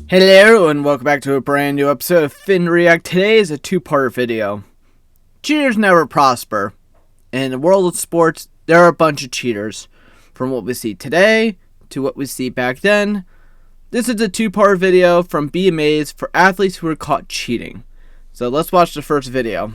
Hello and welcome back to a brand new episode of Finn React. Today is a two-part video. Cheaters never prosper. In the world of sports, there are a bunch of cheaters. From what we see today to what we see back then. This is a two-part video from Be Amazed for athletes who were caught cheating. So let's watch the first video.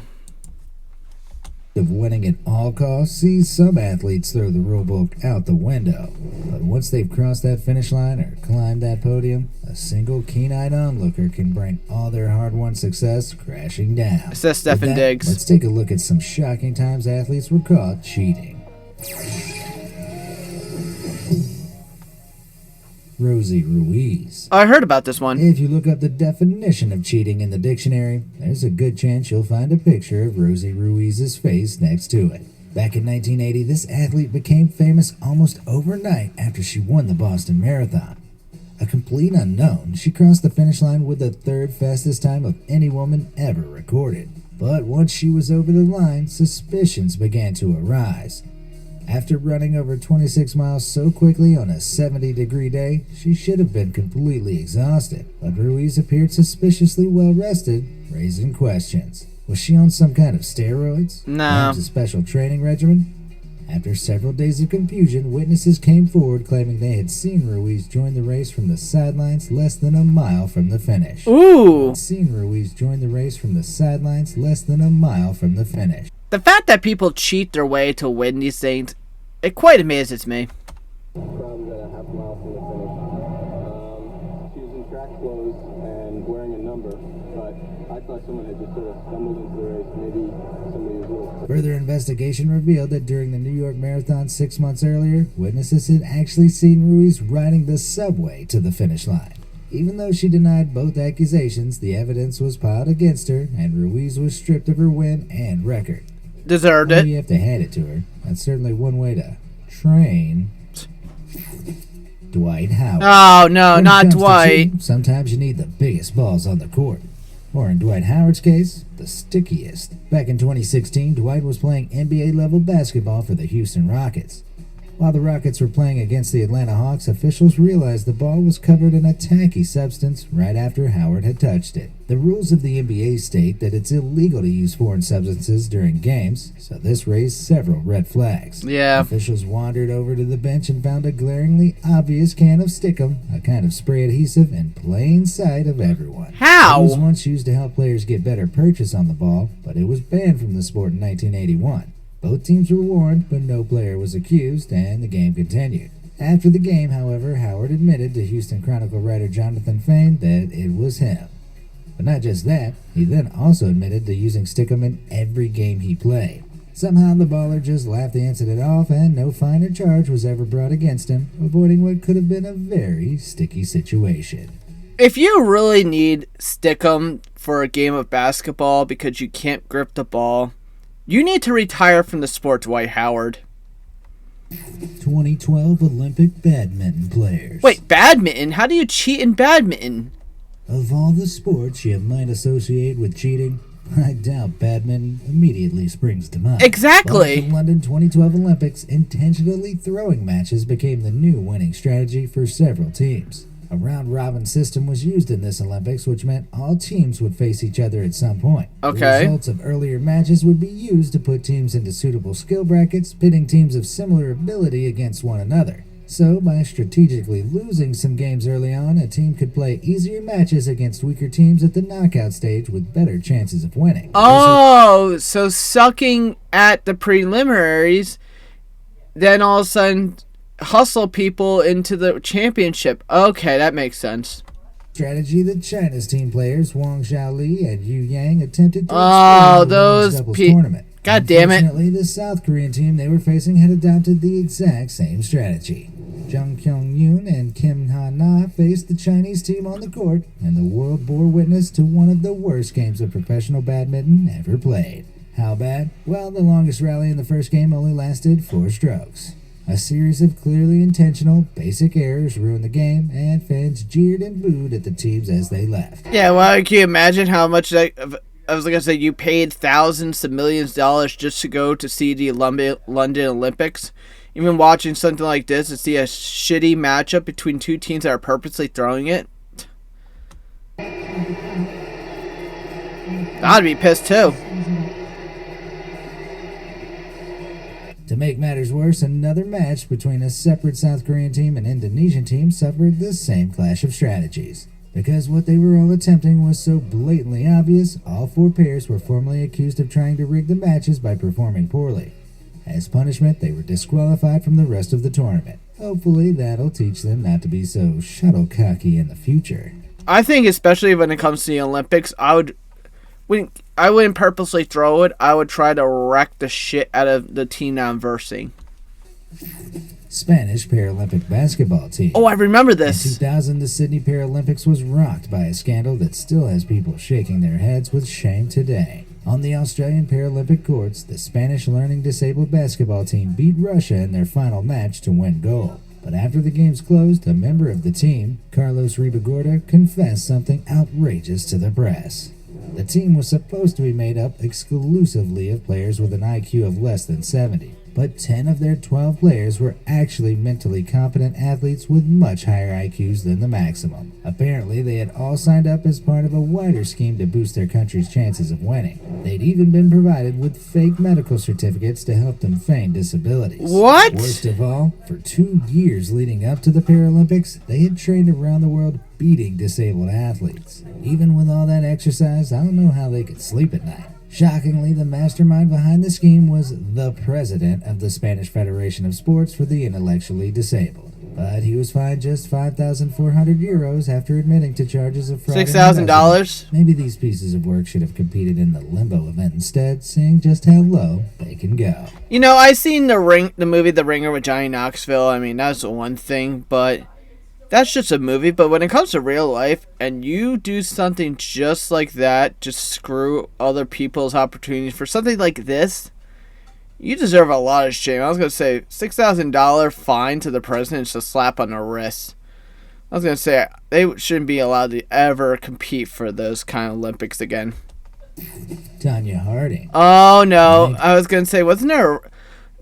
Of winning at all costs sees some athletes throw the rulebook out the window. But once they've crossed that finish line or climbed that podium, a single keen-eyed onlooker can bring all their hard-won success crashing down. Says Stephen Diggs. Let's take a look at some shocking times athletes were caught cheating. Rosie Ruiz. I heard about this one. If you look up the definition of cheating in the dictionary, there's a good chance you'll find a picture of Rosie Ruiz's face next to it. Back in 1980, this athlete became famous almost overnight after she won the Boston Marathon. A complete unknown, she crossed the finish line with the third fastest time of any woman ever recorded. But once she was over the line, suspicions began to arise. After running over 26 miles so quickly on a 70-degree day, she should have been completely exhausted, but Ruiz appeared suspiciously well rested, raising questions. Was she on some kind of steroids? No. Perhaps a special training regimen? After several days of confusion, witnesses came forward claiming they had seen Ruiz join the race from the sidelines less than a mile from the finish. Ooh. Seen Ruiz join the race from the sidelines less than a mile from the finish. The fact that people cheat their way to win these things, it quite amazes me. From the half mile from the finish. She was in track clothes and wearing a number, but I thought someone had just sort of stumbled into the race. Maybe somebody was a little... Further investigation revealed that during the New York Marathon 6 months earlier, witnesses had actually seen Ruiz riding the subway to the finish line. Even though she denied both accusations, the evidence was piled against her, and Ruiz was stripped of her win and record. Deserved Well, it. you have to hand it to her. That's certainly one way to train Dwight Howard. Oh, no, When it not comes to Dwight. cheating, sometimes you need the biggest balls on the court. Or in Dwight Howard's case, the stickiest. Back in 2016, Dwight was playing NBA-level basketball for the Houston Rockets. While the Rockets were playing against the Atlanta Hawks, officials realized the ball was covered in a tacky substance right after Howard had touched it. The rules of the NBA state that it's illegal to use foreign substances during games, so this raised several red flags. Yeah. Officials wandered over to the bench and found a glaringly obvious can of Stickum, a kind of spray adhesive, in plain sight of everyone. How? It was once used to help players get better purchase on the ball, but it was banned from the sport in 1981. Both teams were warned, but no player was accused, and the game continued. After the game, however, Howard admitted to Houston Chronicle writer Jonathan Fane that it was him. But not just that, he then also admitted to using Stickum in every game he played. Somehow the baller just laughed the incident off, and no fine or charge was ever brought against him, avoiding what could have been a very sticky situation. If you really need Stickum for a game of basketball because you can't grip the ball, you need to retire from the sport, Dwight Howard. 2012 Olympic badminton players. Wait, badminton? How do you cheat in badminton? Of all the sports you might associate with cheating, I doubt badminton immediately springs to mind. Exactly. But the London 2012 Olympics, intentionally throwing matches became the new winning strategy for several teams. A round-robin system was used in this Olympics, which meant all teams would face each other at some point. Okay. The results of earlier matches would be used to put teams into suitable skill brackets, pitting teams of similar ability against one another. So, by strategically losing some games early on, a team could play easier matches against weaker teams at the knockout stage with better chances of winning. Oh, so sucking at the preliminaries, then all of a sudden hustle people into the championship. Okay, that makes sense. Strategy that China's team players Wang Xiaoli and Yu Yang attempted to Oh, exploit in the those women's doubles tournament. God damn it. Unfortunately, the South Korean team they were facing had adopted the exact same strategy. Jung Kyung-yoon and Kim Ha-na faced the Chinese team on the court, and the world bore witness to one of the worst games of professional badminton ever played. How bad? Well, the longest rally in the first game only lasted 4 strokes. A series of clearly intentional, basic errors ruined the game, and fans jeered and booed at the teams as they left. Yeah, well, can you imagine how much that I was gonna say, you paid thousands of millions of dollars just to go to see the London Olympics. Even watching something like this to see a shitty matchup between two teams that are purposely throwing it, I'd be pissed too. To make matters worse, another match between a separate South Korean team and Indonesian team suffered the same clash of strategies. Because what they were all attempting was so blatantly obvious, all four pairs were formally accused of trying to rig the matches by performing poorly. As punishment, they were disqualified from the rest of the tournament. Hopefully, that'll teach them not to be so shuttlecocky in the future. I think, especially when it comes to the Olympics, I wouldn't purposely throw it. I would try to wreck the shit out of the team I'm versing. Spanish Paralympic basketball team. Oh, I remember In this. 2000, the Sydney Paralympics was rocked by a scandal that still has people shaking their heads with shame today. On the Australian Paralympic courts, the Spanish learning disabled basketball team beat Russia in their final match to win gold. But after the games closed, a member of the team, Carlos Ribagorda, confessed something outrageous to the press. The team was supposed to be made up exclusively of players with an IQ of less than 70, but 10 of their 12 players were actually mentally competent athletes with much higher IQs than the maximum. Apparently, they had all signed up as part of a wider scheme to boost their country's chances of winning. They'd even been provided with fake medical certificates to help them feign disabilities. What? Worst of all, for 2 years leading up to the Paralympics, they had trained around the world beating disabled athletes. Even with all that exercise, I don't know how they could sleep at night. Shockingly, the mastermind behind the scheme was the president of the Spanish Federation of Sports for the Intellectually Disabled. But he was fined just 5,400 euros after admitting to charges of fraud. $6,000? Maybe these pieces of work should have competed in the Limbo event instead, seeing just how low they can go. You know, I seen the movie The Ringer with Johnny Knoxville. I mean, that's one thing, but that's just a movie. But when it comes to real life, and you do something just like that, just screw other people's opportunities for something like this, you deserve a lot of shame. I was going to say $6,000 fine to the president is a slap on the wrist. I was going to say they shouldn't be allowed to ever compete for those kind of Olympics again. Tanya Harding. Oh, no. I was going to say, wasn't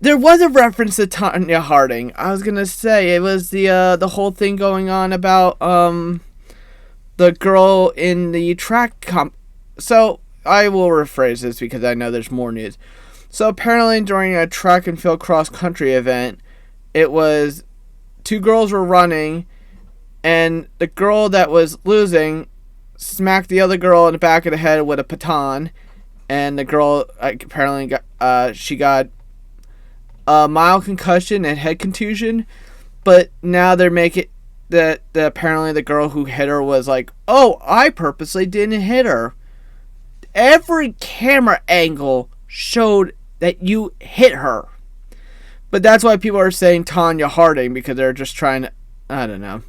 there was a reference to Tanya Harding. I was going to say it was the whole thing going on about the girl in the track So I will rephrase this because I know there's more news. So apparently during a track and field cross-country event, it was two girls were running, and the girl that was losing smacked the other girl in the back of the head with a baton, and the girl apparently got a mild concussion and head contusion. But now they're making that apparently the girl who hit her was like, "Oh, I purposely didn't hit her." Every camera angle showed that you hit her. But that's why people are saying Tanya Harding, because they're just trying to, I don't know.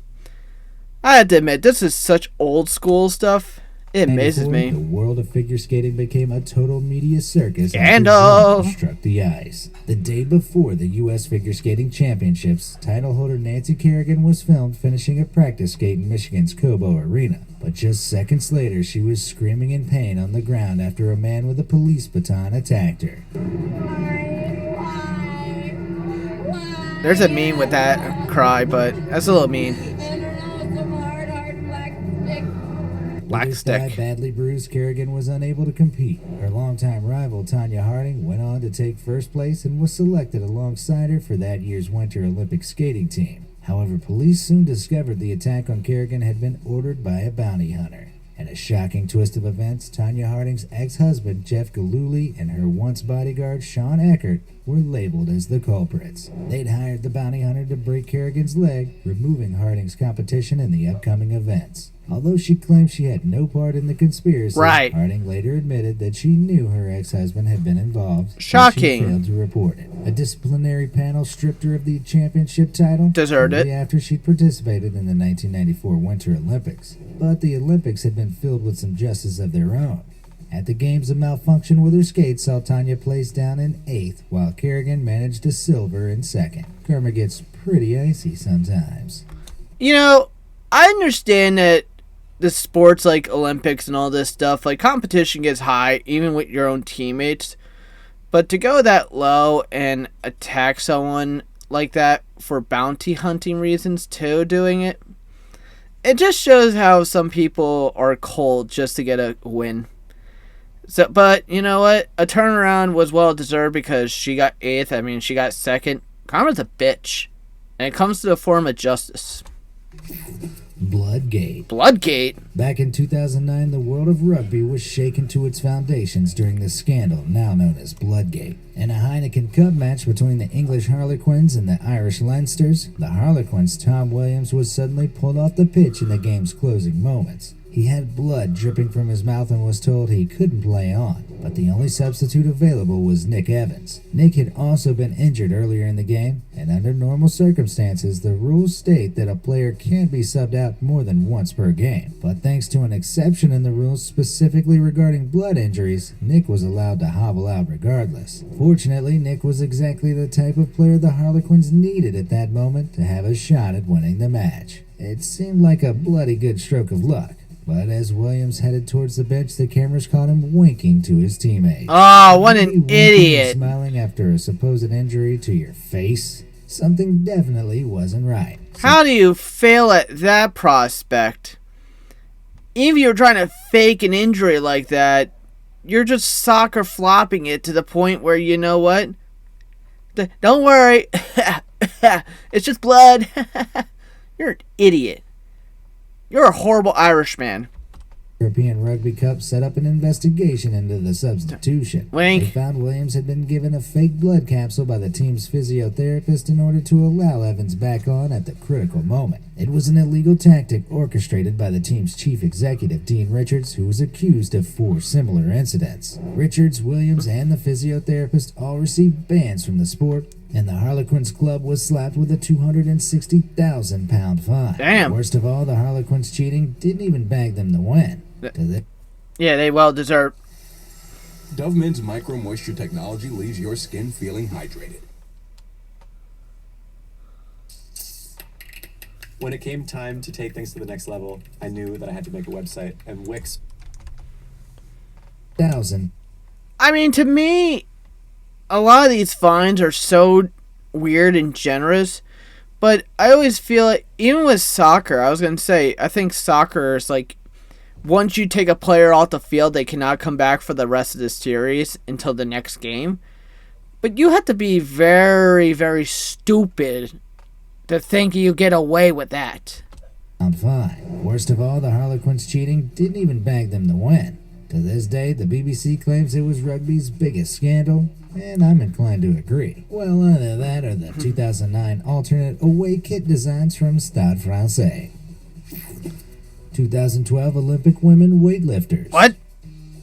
I have to admit, this is such old school stuff. It amazes me. The world of figure skating became a total media circus Scandal struck the ice. The day before the U.S. Figure Skating Championships, title holder Nancy Kerrigan was filmed finishing a practice skate in Michigan's Cobo Arena. But just seconds later, she was screaming in pain on the ground after a man with a police baton attacked her. There's a meme with that cry, but that's a little mean. Black stick. Badly bruised, Kerrigan was unable to compete. Her longtime rival Tanya Harding went on to take first place and was selected alongside her for that year's Winter Olympic skating team. However, police soon discovered the attack on Kerrigan had been ordered by a bounty hunter. In a shocking twist of events, Tanya Harding's ex-husband Jeff Gillooly and her once bodyguard Sean Eckert were labeled as the culprits. They'd hired the bounty hunter to break Kerrigan's leg, removing Harding's competition in the upcoming events. Although she claimed she had no part in the conspiracy, right, Harding later admitted that she knew her ex-husband had been involved. Shocking. She failed to report it. A disciplinary panel stripped her of the championship title Deserved it after she'd participated in the 1994 Winter Olympics. But the Olympics had been filled with some justice of their own. At the games, a malfunction with her skates saw Tanya placed down in 8th, while Kerrigan managed a silver in 2nd. Karma gets pretty icy sometimes. You know, I understand that the sports like Olympics and all this stuff, like competition gets high even with your own teammates. But to go that low and attack someone like that for bounty hunting reasons too, doing it just shows how some people are cold just to get a win. So, but you know what? A turnaround was well deserved because she got 8th. I mean, she got 2nd. Karma's a bitch. And it comes to the form of justice. Bloodgate. Bloodgate? Back in 2009, the world of rugby was shaken to its foundations during the scandal now known as Bloodgate. In a Heineken Cup match between the English Harlequins and the Irish Leinsters, the Harlequins' Tom Williams was suddenly pulled off the pitch in the game's closing moments. He had blood dripping from his mouth and was told he couldn't play on, but the only substitute available was Nick Evans. Nick had also been injured earlier in the game, and under normal circumstances, the rules state that a player can't be subbed out more than once per game. But thanks to an exception in the rules specifically regarding blood injuries, Nick was allowed to hobble out regardless. Fortunately, Nick was exactly the type of player the Harlequins needed at that moment to have a shot at winning the match. It seemed like a bloody good stroke of luck. But as Williams headed towards the bench, the cameras caught him winking to his teammates. Oh, what an idiot. Smiling after a supposed injury to your face. Something definitely wasn't right. How do you fail at that prospect? Even if you're trying to fake an injury like that, you're just soccer flopping it to the point where, you know what? Don't worry. It's just blood. You're an idiot. You're a horrible Irishman. European Rugby Cup set up an investigation into the substitution. Wink. They found Williams had been given a fake blood capsule by the team's physiotherapist in order to allow Evans back on at the critical moment. It was an illegal tactic orchestrated by the team's chief executive, Dean Richards, who was accused of 4 similar incidents. Richards, Williams, and the physiotherapist all received bans from the sport, and the Harlequins club was slapped with a £260,000 fine. Damn. Worst of all, the Harlequins cheating didn't even bag them the win. Yeah, they well deserve. Dove Men's Micro Moisture technology leaves your skin feeling hydrated. When it came time to take things to the next level, I knew that I had to make a website, and Wix. I mean, to me, a lot of these fines are so weird and generous, but I always feel like, even with soccer, I think soccer is like, once you take a player off the field, they cannot come back for the rest of the series until the next game. But you have to be very, very stupid to think you get away with that. Fine. Worst of all, the Harlequins cheating didn't even bag them the win. To this day, the BBC claims it was rugby's biggest scandal, and I'm inclined to agree. Well, either that or the 2009 alternate away kit designs from Stade Francais. 2012 Olympic women weightlifters. What?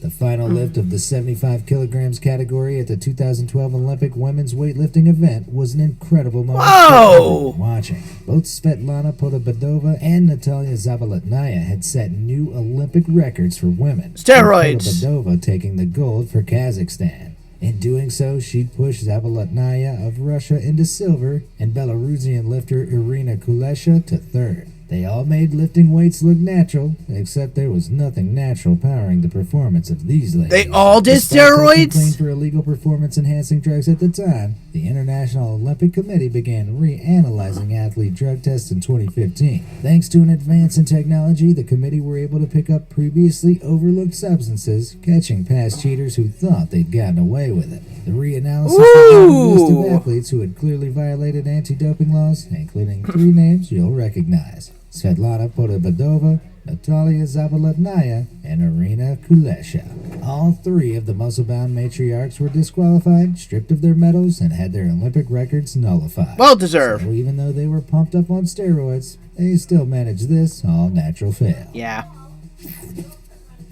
The final lift of the 75 kilograms category at the 2012 Olympic women's weightlifting event was an incredible moment for everyone watching. Both Svetlana Podabedova and Natalia Zabalatnaya had set new Olympic records for women. Steroids. With Podabedova taking the gold for Kazakhstan. In doing so, she pushed Zabalatnaya of Russia into silver and Belarusian lifter Irina Kulesha to 3rd. They all made lifting weights look natural, except there was nothing natural powering the performance of these ladies. They all did Despite steroids? complaint for illegal performance-enhancing drugs at the time, the International Olympic Committee began reanalyzing athlete drug tests in 2015. Thanks to an advance in technology, the committee were able to pick up previously overlooked substances, catching past cheaters who thought they'd gotten away with it. The reanalysis found a list of athletes who had clearly violated anti-doping laws, including 3 names you'll recognize: Svetlana Podabedova, Natalia Zabalatnaya, and Irina Kulesha. All 3 of the muscle-bound matriarchs were disqualified, stripped of their medals, and had their Olympic records nullified. Well deserved. So even though they were pumped up on steroids, they still managed this all-natural fail. Yeah.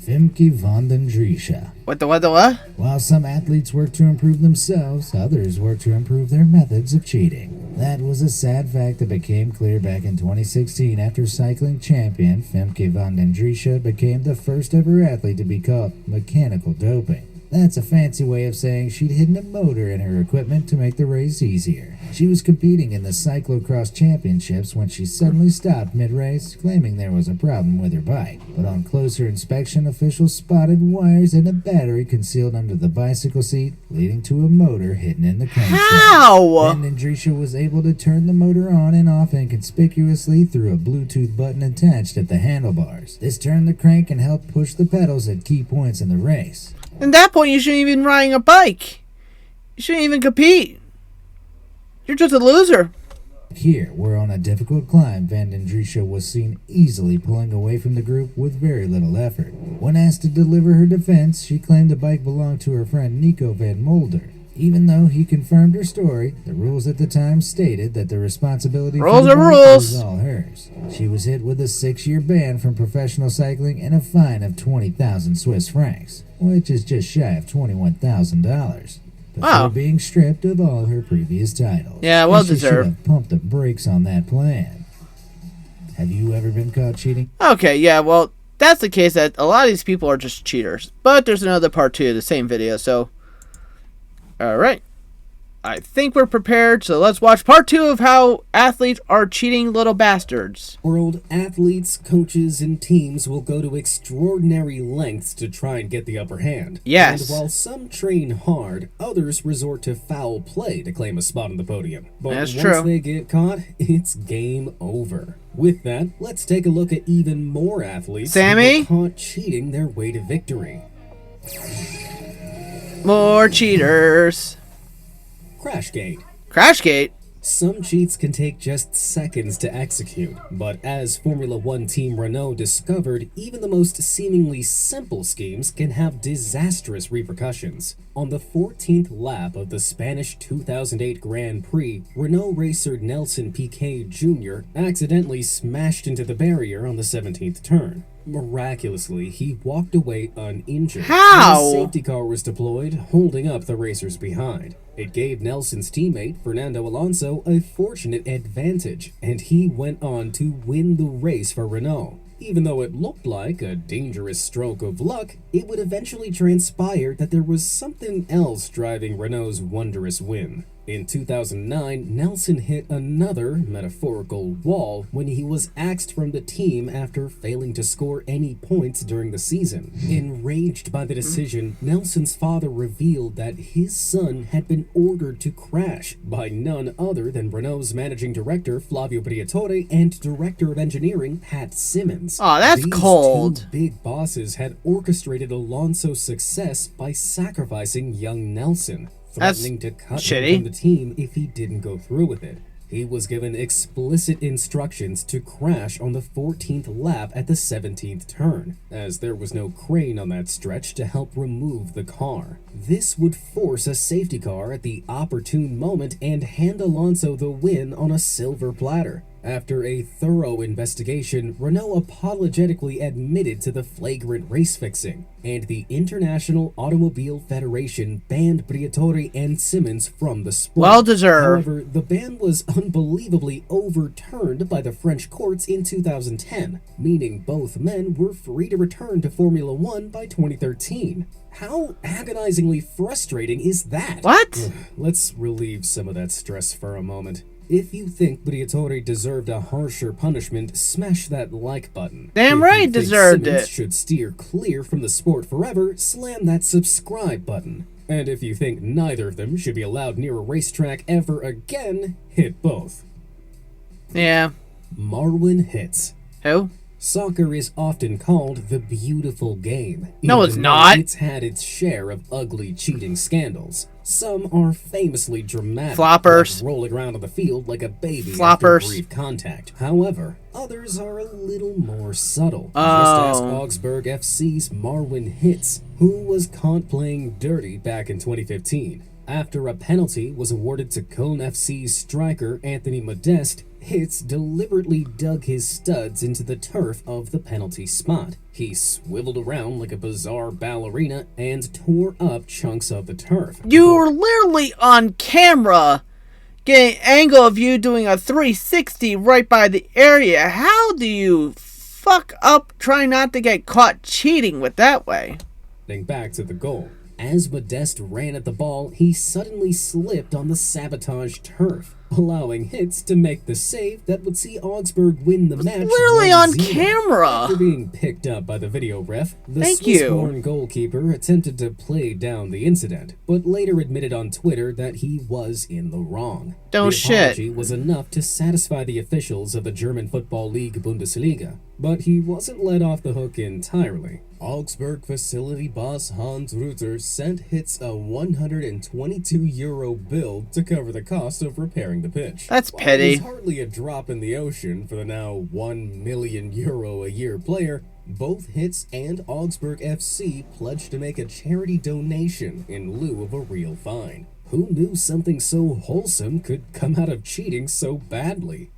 Femke van den Driesche. What? While some athletes work to improve themselves, others work to improve their methods of cheating. That was a sad fact that became clear back in 2016 after cycling champion Femke van den Driesche became the first ever athlete to be caught mechanical doping. That's a fancy way of saying she'd hidden a motor in her equipment to make the race easier. She was competing in the Cyclocross Championships when she suddenly stopped mid-race, claiming there was a problem with her bike. But on closer inspection, officials spotted wires and a battery concealed under the bicycle seat, leading to a motor hidden in the crankshaft. How? Then Drisha was able to turn the motor on and off inconspicuously through a Bluetooth button attached at the handlebars. This turned the crank and helped push the pedals at key points in the race. At that point, you shouldn't even riding a bike. You shouldn't even compete. You're just a loser. Here, where on a difficult climb, Van den Drisha was seen easily pulling away from the group with very little effort. When asked to deliver her defense, she claimed the bike belonged to her friend Nico van Mulder. Even though he confirmed her story, the rules at the time stated that the responsibility Rules for the are bike rules. was all hers. She was hit with a 6-year ban from professional cycling and a fine of 20,000 Swiss francs, which is just shy of $21,000. Before Wow. being stripped of all her previous titles. Yeah, well And she deserved. should have pumped the brakes on that plan. Have you ever been caught cheating? Okay, yeah, well, that's the case that a lot of these people are just cheaters. But there's another part 2 of the same video, so... Alright. I think we're prepared, so let's watch part 2 of how athletes are cheating little bastards. World athletes, coaches, and teams will go to extraordinary lengths to try and get the upper hand. Yes. And while some train hard, others resort to foul play to claim a spot on the podium. But That's once true. they get caught, it's game over. With that, let's take a look at even more athletes Sammy? who were caught cheating their way to victory. More cheaters. Crashgate. Crashgate? Some cheats can take just seconds to execute, but as Formula One team Renault discovered, even the most seemingly simple schemes can have disastrous repercussions. On the 14th lap of the Spanish 2008 Grand Prix, Renault racer Nelson Piquet Jr. accidentally smashed into the barrier on the 17th turn. Miraculously, he walked away uninjured. How? And a safety car was deployed, holding up the racers behind. It gave Nelson's teammate, Fernando Alonso, a fortunate advantage, and he went on to win the race for Renault. Even though it looked like a dangerous stroke of luck, it would eventually transpire that there was something else driving Renault's wondrous win. In 2009, Nelson hit another metaphorical wall when he was axed from the team after failing to score any points during the season. Enraged by the decision, Nelson's father revealed that his son had been ordered to crash by none other than Renault's managing director Flavio Briatore and director of engineering Pat Simmons. Aw, that's These cold. two big bosses had orchestrated Alonso's success by sacrificing young Nelson, That's threatening to cut shitty. him from the team if he didn't go through with it. He was given explicit instructions to crash on the 14th lap at the 17th turn, as there was no crane on that stretch to help remove the car. This would force a safety car at the opportune moment and hand Alonso the win on a silver platter. After a thorough investigation, Renault apologetically admitted to the flagrant race fixing, and the International Automobile Federation banned Briatore and Simmons from the sport. Well deserved. However, the ban was unbelievably overturned by the French courts in 2010, meaning both men were free to return to Formula One by 2013. How agonizingly frustrating is that? What? Let's relieve some of that stress for a moment. If you think Briatore deserved a harsher punishment, smash that like button. Damn If right you think deserved Simmons it. should steer clear from the sport forever, slam that subscribe button. And if you think neither of them should be allowed near a racetrack ever again, hit both. Yeah. Marwin Hitz. Who? Soccer is often called the beautiful game. No, it's even though not. It's had its share of ugly cheating scandals. Some are famously dramatic, Floppers. like rolling around on the field like a baby Floppers. after brief contact. However, others are a little more subtle. Oh. Just ask Augsburg FC's Marwin Hitz, who was caught playing dirty back in 2015. After a penalty was awarded to Cologne FC's striker Anthony Modeste, Hitz deliberately dug his studs into the turf of the penalty spot. He swiveled around like a bizarre ballerina and tore up chunks of the turf. You were literally on camera getting angle of you doing a 360 right by the area. How do you fuck up trying not to get caught cheating with that way? Back to the goal. As Modeste ran at the ball, he suddenly slipped on the sabotaged turf, allowing Hitz to make the save that would see Augsburg win the match. Literally on 1-0. camera. After being picked up by the video ref, the Thank Swiss you. born goalkeeper attempted to play down the incident, but later admitted on Twitter that he was in the wrong. Oh, the shit. apology was enough to satisfy the officials of the German Football League Bundesliga, but he wasn't let off the hook entirely. Augsburg facility boss Hans Rütter sent Hitz a 122 euro bill to cover the cost of repairing the pitch. That's While petty. It was hardly a drop in the ocean for the now 1 million euro a year player. Both Hitz and Augsburg FC pledged to make a charity donation in lieu of a real fine. Who knew something so wholesome could come out of cheating so badly?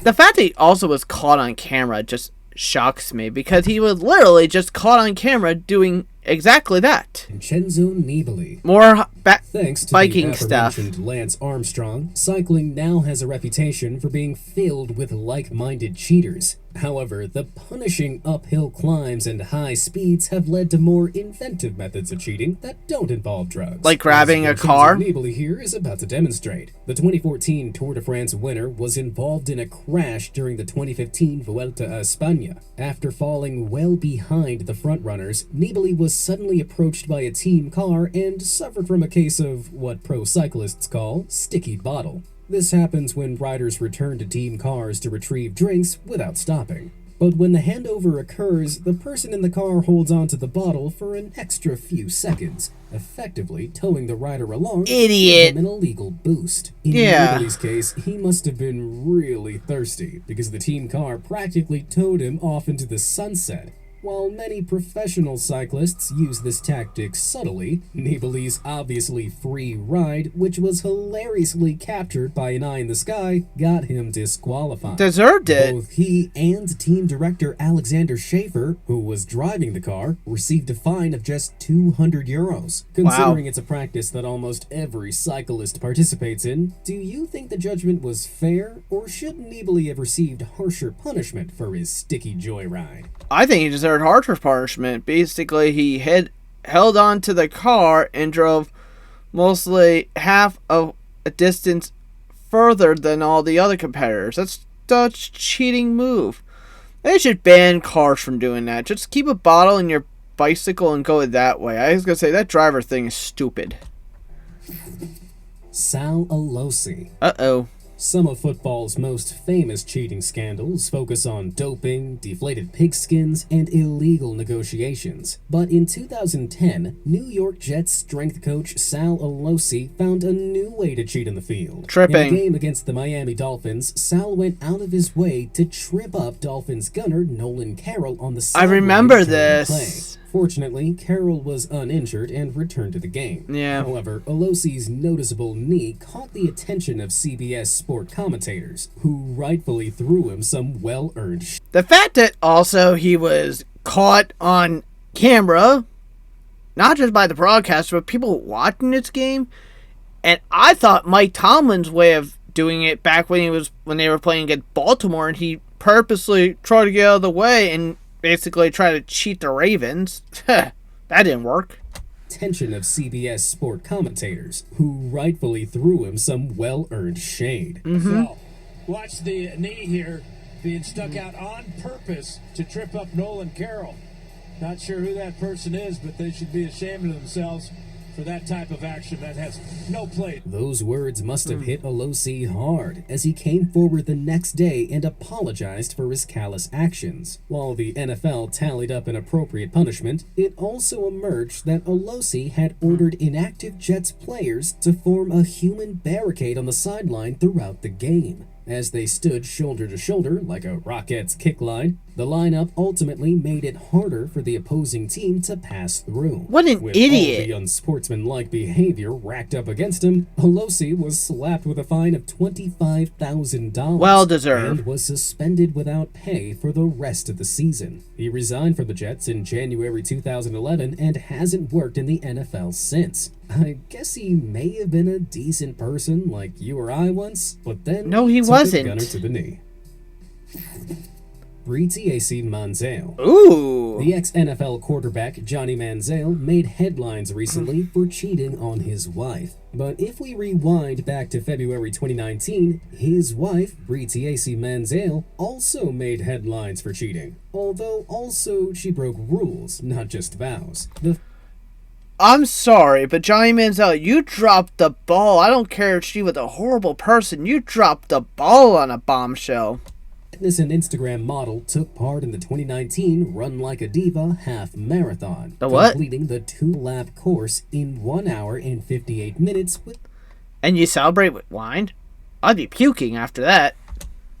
The fact that he also was caught on camera just shocks me, because he was literally just caught on camera doing exactly that. Vincenzo Nibali. More Thanks to Viking the stuff. aforementioned Lance Armstrong, cycling now has a reputation for being filled with like-minded cheaters. However, the punishing uphill climbs and high speeds have led to more inventive methods of cheating that don't involve drugs. Like grabbing As a car? Vincenzo Nibali here is about to demonstrate. The 2014 Tour de France winner was involved in a crash during the 2015 Vuelta a España. After falling well behind the frontrunners, Nibali was suddenly approached by a team car and suffered from a case of what pro cyclists call sticky bottle. This happens when riders return to team cars to retrieve drinks without stopping. But when the handover occurs, the person in the car holds onto the bottle for an extra few seconds, effectively towing the rider along to Idiot. give him an illegal boost. In Yeah. Nibali's case, he must have been really thirsty, because the team car practically towed him off into the sunset. While many professional cyclists use this tactic subtly, Nibali's obviously free ride, which was hilariously captured by an eye in the sky, got him disqualified. Deserved it. Both he and team director Alexander Schaefer, who was driving the car, received a fine of just 200 euros. Considering it's a practice that almost every cyclist participates in, do you think the judgment was fair, or should Nibali have received harsher punishment for his sticky joyride? I think he deserved harsher punishment. Basically, he held on to the car and drove mostly half of a distance further than all the other competitors. That's such a cheating move. They should ban cars from doing that. Just keep a bottle in your bicycle and go that way. I was going to say, that driver thing is stupid. Sal Alosi. Uh-oh. Some of football's most famous cheating scandals focus on doping, deflated pigskins, and illegal negotiations. But in 2010, New York Jets strength coach Sal Alosi found a new way to cheat in the field. Tripping. In a game against the Miami Dolphins, Sal went out of his way to trip up Dolphins gunner Nolan Carroll on the sideline remember during this. play. Fortunately, Carroll was uninjured and returned to the game. Yeah. However, Alosi's noticeable knee caught the attention of CBS sport commentators, who rightfully threw him some well-earned The fact that also he was caught on camera, not just by the broadcaster, but people watching this game, and I thought Mike Tomlin's way of doing it back when they were playing against Baltimore, and he purposely tried to get out of the way and basically try to cheat the Ravens. That didn't work. attention of CBS sport commentators, who rightfully threw him some well-earned shade. So, watch the knee here being stuck out on purpose to trip up Nolan Carroll. Not sure who that person is, but they should be ashamed of themselves for that type of action that has no place. Those words must have hit Alosi hard, as he came forward the next day and apologized for his callous actions. While the NFL tallied up an appropriate punishment, it also emerged that Alosi had ordered inactive Jets players to form a human barricade on the sideline throughout the game. As they stood shoulder to shoulder like a Rockettes kick line, the lineup ultimately made it harder for the opposing team to pass through. What an With idiot. all the unsportsmanlike behavior racked up against him, Alosi was slapped with a fine of $25,000. Well deserved. And was suspended without pay for the rest of the season. He resigned from the Jets in January 2011 and hasn't worked in the NFL since. I guess he may have been a decent person like you or I once, but then No, he took a wasn't. gunner to the knee. Briziacy Manziel. Ooh. The ex-NFL quarterback Johnny Manziel made headlines recently for cheating on his wife. But if we rewind back to February 2019, his wife, Briziacy Manziel, also made headlines for cheating. Although also she broke rules, not just vows. I'm sorry, but Johnny Manziel, you dropped the ball. I don't care if she was a horrible person. You dropped the ball on a bombshell. Fitness and Instagram model took part in the 2019 Run Like a Diva half marathon, The what? completing the 2-lap course in 1 hour and 58 minutes with And you celebrate with wine? I'd be puking after that.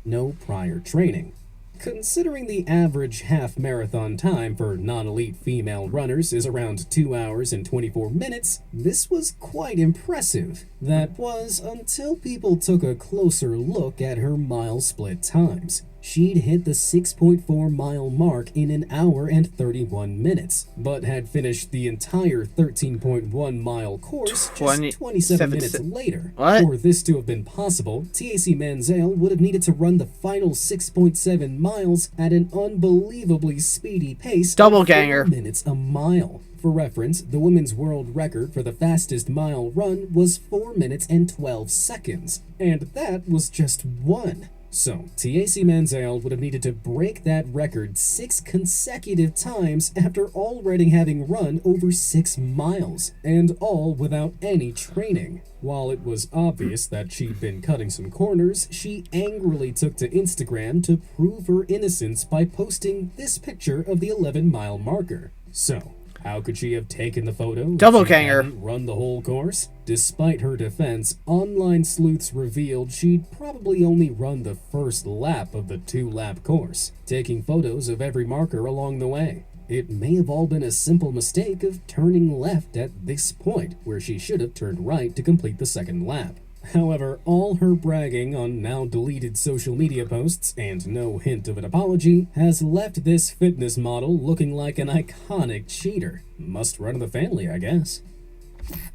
no prior training. Considering the average half marathon time for non-elite female runners is around 2 hours and 24 minutes, this was quite impressive. That was until people took a closer look at her mile split times. She'd hit the 6.4 mile mark in 1 hour and 31 minutes, but had finished the entire 13.1 mile course just 27 minutes later. What? For this to have been possible, TAC Manziel would have needed to run the final 6.7 miles at an unbelievably speedy pace Double of 4 ganger. minutes a mile. For reference, the women's world record for the fastest mile run was 4 minutes and 12 seconds, and that was just one. So, TAC Manziel would have needed to break that record 6 consecutive times after already having run over 6 miles, and all without any training. While it was obvious that she'd been cutting some corners, she angrily took to Instagram to prove her innocence by posting this picture of the 11-mile marker. So, how could she have taken the photo? if Double she ganger. hadn't run the whole course? Despite her defense, online sleuths revealed she'd probably only run the first lap of the 2-lap course, taking photos of every marker along the way. It may have all been a simple mistake of turning left at this point, where she should have turned right to complete the second lap. However, all her bragging on now deleted social media posts and no hint of an apology has left this fitness model looking like an iconic cheater. Must run in the family, I guess.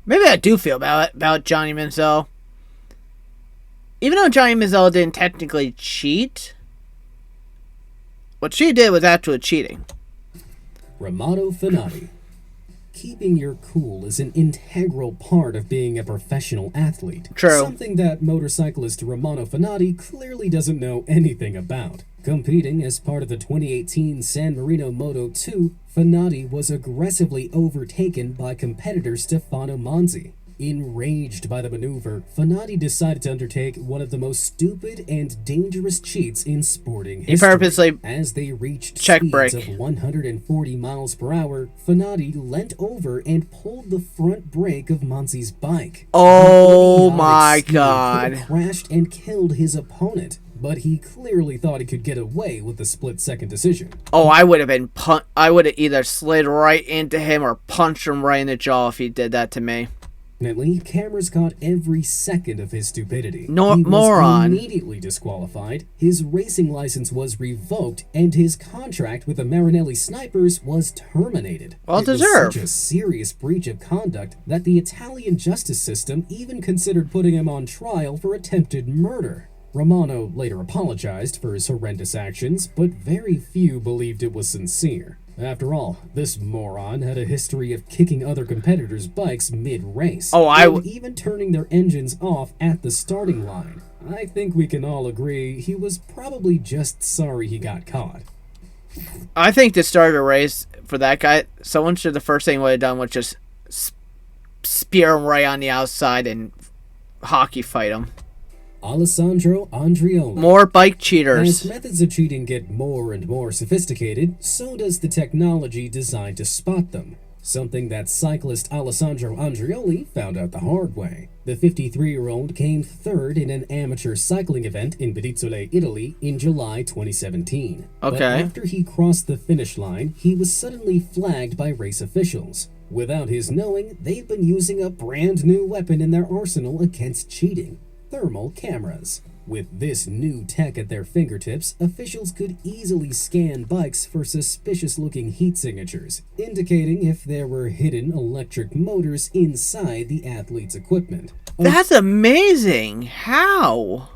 Maybe I do feel about Johnny Manziel. Even though Johnny Manziel didn't technically cheat, what she did was actually cheating. Romano Fenati. Keeping your cool is an integral part of being a professional athlete. True. Something that motorcyclist Romano Fenati clearly doesn't know anything about. Competing as part of the 2018 San Marino Moto 2, Fenati was aggressively overtaken by competitor Stefano Manzi. Enraged by the maneuver, Fenati decided to undertake one of the most stupid and dangerous cheats in sporting history. He purposely As they reached check speeds brake. of 140 miles per hour, Fenati leant over and pulled the front brake of Manzi's bike. Oh The my idiotic skier could God. have crashed and killed his opponent, but he clearly thought he could get away with the split-second decision. Oh, I would have I would have either slid right into him or punched him right in the jaw if he did that to me. Fortunately, cameras caught every second of his stupidity. No, He was moron. immediately disqualified, his racing license was revoked, and his contract with the Marinelli Snipers was terminated. Well It was deserved. such a serious breach of conduct that the Italian justice system even considered putting him on trial for attempted murder. Romano later apologized for his horrendous actions, but very few believed it was sincere. After all, this moron had a history of kicking other competitors' bikes mid-race. Oh, and even turning their engines off at the starting line. I think we can all agree he was probably just sorry he got caught. I think to start a race for that guy, someone should the first thing would have done was just spear him right on the outside and hockey fight him. Alessandro Andreoli. More bike As cheaters. methods of cheating get more and more sophisticated, so does the technology designed to spot them. Something that cyclist Alessandro Andreoli found out the hard way. The 53-year-old came third in an amateur cycling event in Bedizzole, Italy in July 2017. But Okay. after he crossed the finish line, he was suddenly flagged by race officials. Without his knowing, they've been using a brand new weapon in their arsenal against cheating: thermal cameras. With this new tech at their fingertips, officials could easily scan bikes for suspicious-looking heat signatures, indicating if there were hidden electric motors inside the athlete's equipment. That's amazing. How?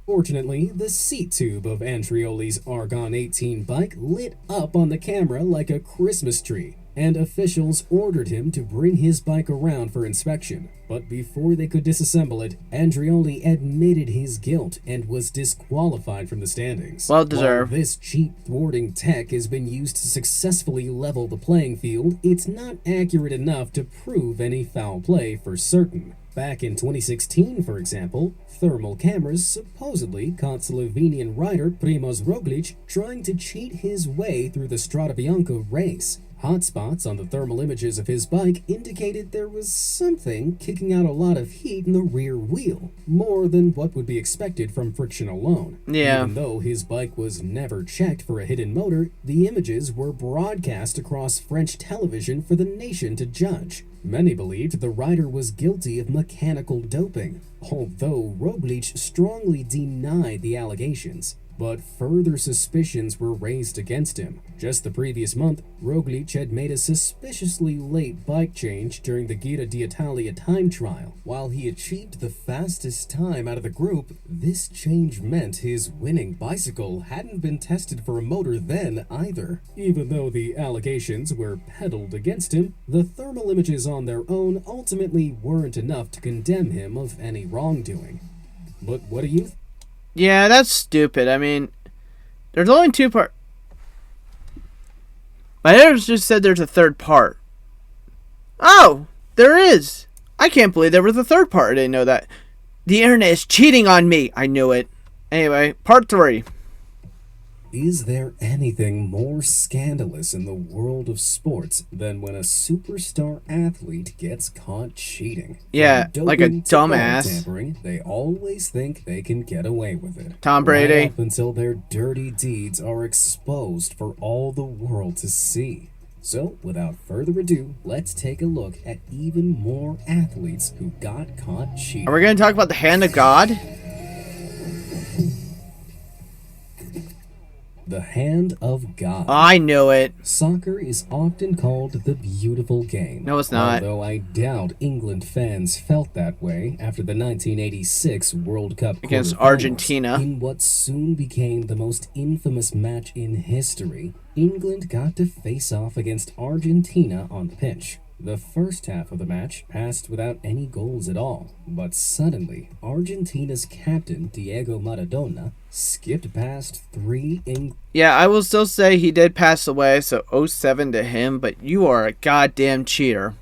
Fortunately, the seat tube of Andreoli's Argon 18 bike lit up on the camera like a Christmas tree, and officials ordered him to bring his bike around for inspection. But before they could disassemble it, Andreoli admitted his guilt and was disqualified from the standings. Well deserved. While this cheap thwarting tech has been used to successfully level the playing field, it's not accurate enough to prove any foul play for certain. Back in 2016, for example, thermal cameras supposedly caught Slovenian rider Primoz Roglic trying to cheat his way through the Strade Bianca race. Hotspots on the thermal images of his bike indicated there was something kicking out a lot of heat in the rear wheel, more than what would be expected from friction alone. Yeah. Even though his bike was never checked for a hidden motor, the images were broadcast across French television for the nation to judge. Many believed the rider was guilty of mechanical doping, although Roglic strongly denied the allegations. But further suspicions were raised against him. Just the previous month, Roglic had made a suspiciously late bike change during the Giro d'Italia time trial. While he achieved the fastest time out of the group, this change meant his winning bicycle hadn't been tested for a motor then either. Even though the allegations were peddled against him, the thermal images on their own ultimately weren't enough to condemn him of any wrongdoing. But what do you think? Yeah, that's stupid. I mean, there's only two parts. My editors just said there's a third part. Oh, there is. I can't believe there was a third part. I didn't know that. The internet is cheating on me. I knew it. Anyway, part 3. Is there anything more scandalous in the world of sports than when a superstar athlete gets caught cheating? Yeah, From like a doping to ball dumbass. tampering, they always think they can get away with it. Tom Brady. Right up until their dirty deeds are exposed for all the world to see. So, without further ado, let's take a look at even more athletes who got caught cheating. Are we going to talk about the hand of God? The hand of God. I knew it. Soccer is often called the beautiful game. No, it's not. Although I doubt England fans felt that way after the 1986 World Cup Against quarterfinals. Argentina. In what soon became the most infamous match in history, England got to face off against Argentina on the pitch. The first half of the match passed without any goals at all, but suddenly, Argentina's captain, Diego Maradona, skipped past 3 English Yeah, I will still say he did pass away, so 07 to him, but you are a goddamn cheater.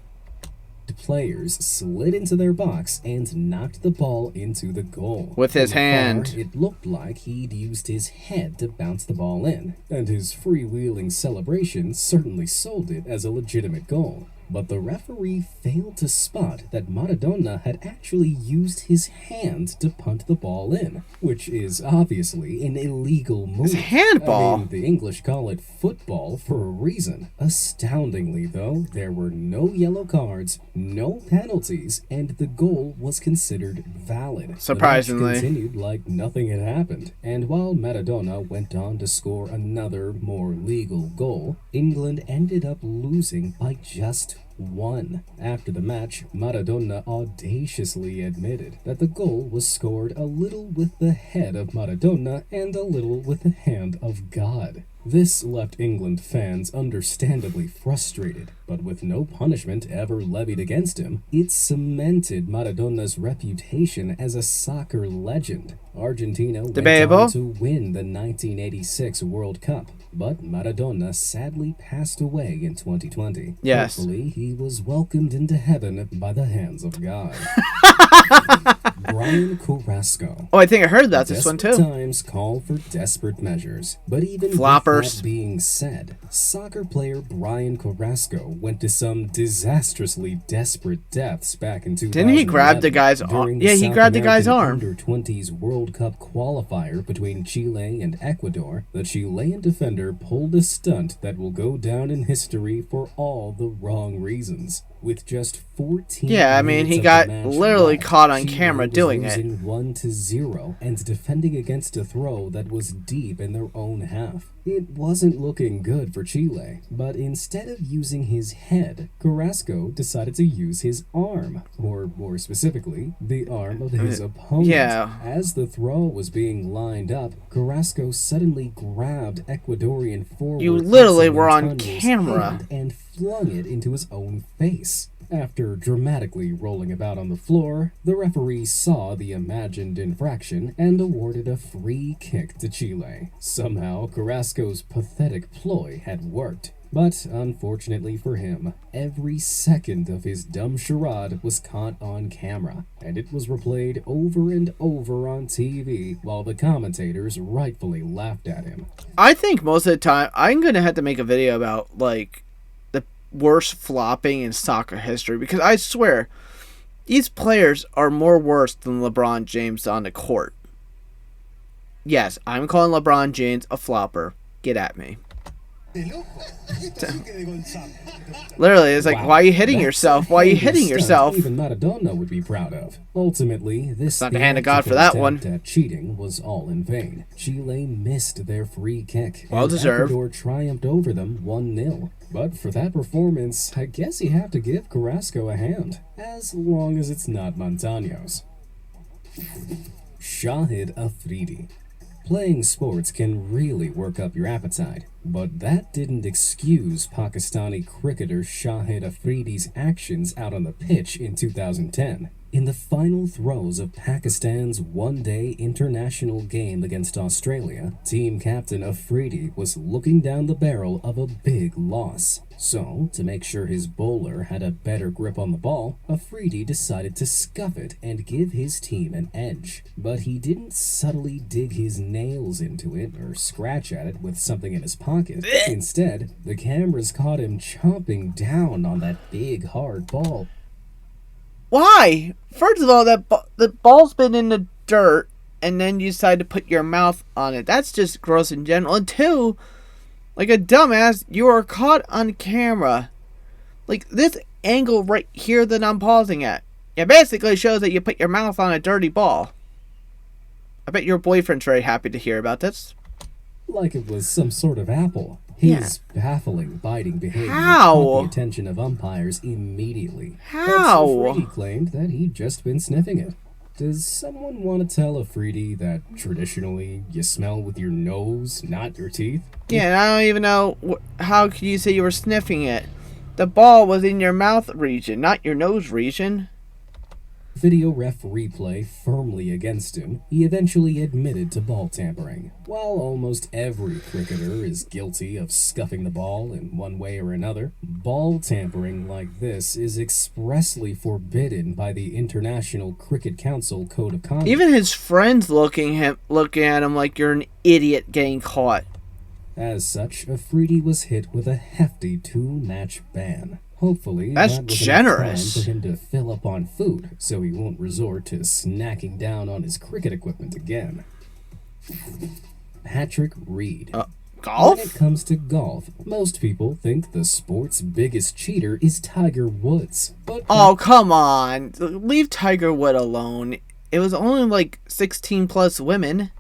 players slid into their box and knocked the ball into the goal. With his From afar, hand. It looked like he'd used his head to bounce the ball in, and his freewheeling celebration certainly sold it as a legitimate goal. But the referee failed to spot that Maradona had actually used his hand to punt the ball in, which is obviously an illegal move. It's handball. I mean, the English call it football for a reason. Astoundingly, though, there were no yellow cards, no penalties, and the goal was considered valid. Surprisingly. The match continued like nothing had happened, and while Maradona went on to score another, more legal goal, England ended up losing by just 1. After the match, Maradona audaciously admitted that the goal was scored a little with the head of Maradona and a little with the hand of God. This left England fans understandably frustrated, but with no punishment ever levied against him, it cemented Maradona's reputation as a soccer legend. Argentina Debatable. went on to win the 1986 World Cup, but Maradona sadly passed away in 2020. Yes. Hopefully, he was welcomed into heaven by the hands of God. Brian Carrasco. Oh, I think I heard that this one Desperate too. times call for desperate measures. But even Floppers. with that being said, soccer player Brian Carrasco went to some disastrously desperate depths back in 2011. Didn't he grab the guy's arm? during the Yeah, he South grabbed the guy's American arm. Under-20s World Cup qualifier between Chile and Ecuador. The Chilean defender pulled a stunt that will go down in history for all the wrong reasons. With just 14 Yeah, I mean, minutes he of got the match literally left, caught on Chile camera was doing it. losing 1-0 and defending against a throw that was deep in their own half. It wasn't looking good for Chile, but instead of using his head, Carrasco decided to use his arm, or more specifically, the arm of his opponent. yeah. As the throw was being lined up, Carrasco suddenly grabbed Ecuadorian forward You literally Edson were on Montaño's camera. hand and flung it into his own face. After dramatically rolling about on the floor, the referee saw the imagined infraction and awarded a free kick to Chile. Somehow, Carrasco's pathetic ploy had worked. But unfortunately for him, every second of his dumb charade was caught on camera, and it was replayed over and over on TV while the commentators rightfully laughed at him. I think most of the time, I'm going to have to make a video about, like, the worst flopping in soccer history, because I swear, these players are more worse than LeBron James on the court. Yes, I'm calling LeBron James a flopper. Get at me. Literally, it's like, Wow, why are you hitting that's yourself? a Why are you handy hitting stunt yourself? Even Maradona would be proud of. Ultimately, this Not the hand of God for that one. attempt at cheating was all in vain. Chile missed their free kick. Well and deserved. Ecuador triumphed over them 1-0. But for that performance, I guess you have to give Carrasco a hand. As long as it's not Montaño's. Shahid Afridi. Playing sports can really work up your appetite, but that didn't excuse Pakistani cricketer Shahid Afridi's actions out on the pitch in 2010. In the final throes of Pakistan's one-day international game against Australia, team captain Afridi was looking down the barrel of a big loss. So, to make sure his bowler had a better grip on the ball, Afridi decided to scuff it and give his team an edge. But he didn't subtly dig his nails into it or scratch at it with something in his pocket. Instead, the cameras caught him chomping down on that big hard ball. Why? First of all, the ball's been in the dirt, and then you decide to put your mouth on it. That's just gross in general. And two, like a dumbass, you are caught on camera. Like, this angle right here that I'm pausing at, it basically shows that you put your mouth on a dirty ball. I bet your boyfriend's very happy to hear about this. Like it was some sort of apple. His baffling biting behavior How? caught the attention of umpires immediately. How? But Afridi claimed that he'd just been sniffing it. Does someone want to tell Afridi that traditionally you smell with your nose, not your teeth? Yeah, and I don't even know how could you say you were sniffing it. The ball was in your mouth region, not your nose region. Video ref replay firmly against him, he eventually admitted to ball tampering. While almost every cricketer is guilty of scuffing the ball in one way or another, ball tampering like this is expressly forbidden by the International Cricket Council Code of Conduct. Even his friends looking at him like you're an idiot getting caught. As such, Afridi was hit with a hefty 2-match ban. Hopefully, That's that was generous. enough time for him to fill up on food, so he won't resort to snacking down on his cricket equipment again. Patrick Reed. When it Golf? comes to golf, most people think the sport's biggest cheater is Tiger Woods. But Oh, come on. Leave Tiger Wood alone. It was only like 16 plus women.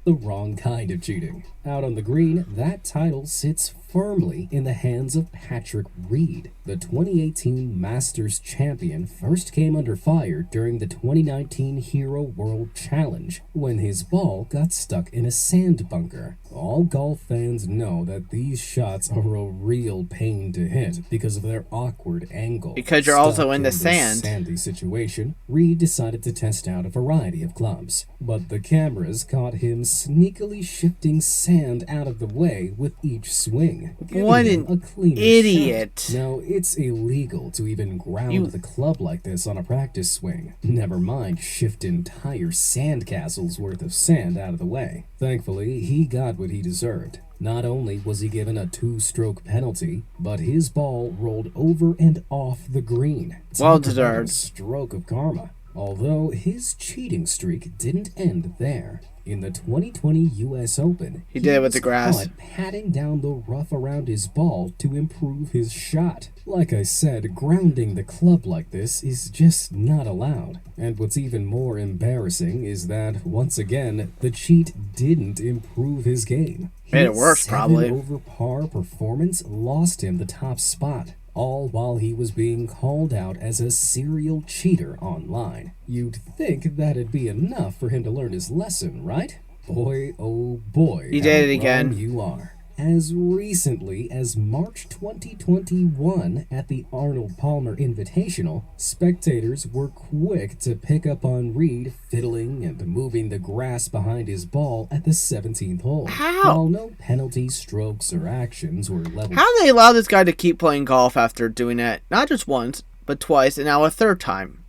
the wrong kind of cheating. Out on the green, that title sits firmly in the hands of Patrick Reed. The 2018 Masters champion first came under fire during the 2019 Hero World Challenge when his ball got stuck in a sand bunker. All golf fans know that these shots are a real pain to hit because of their awkward angle. Because you're also Stuck in the this sand. sandy situation, Reed decided to test out a variety of clubs, but the cameras caught him sneakily shifting sand out of the way with each swing. giving What him an a cleaner idiot. shot. Now, it's illegal to even ground the club like this on a practice swing. Never mind shift entire sandcastles worth of sand out of the way. Thankfully, he got what he deserved. Not only was he given a 2-stroke penalty, but his ball rolled over and off the green. Well Talk about a deserved. stroke of karma. Although his cheating streak didn't end there. In the 2020 U.S. Open, He did it with was the grass. caught patting down the rough around his ball to improve his shot. Like I said, grounding the club like this is just not allowed. And what's even more embarrassing is that, once again, the cheat didn't improve his game. Made it His worse, probably. 7 over par performance lost him the top spot, all while he was being called out as a serial cheater online. You'd think that'd be enough for him to learn his lesson, right? Boy, oh boy, He did how it again. wrong you are. As recently as March 2021 at the Arnold Palmer Invitational, spectators were quick to pick up on Reed fiddling and moving the grass behind his ball at the 17th hole. How? While no penalties, strokes, or actions were leveled. How do they allow this guy to keep playing golf after doing that? Not just once, but twice, and now a third time.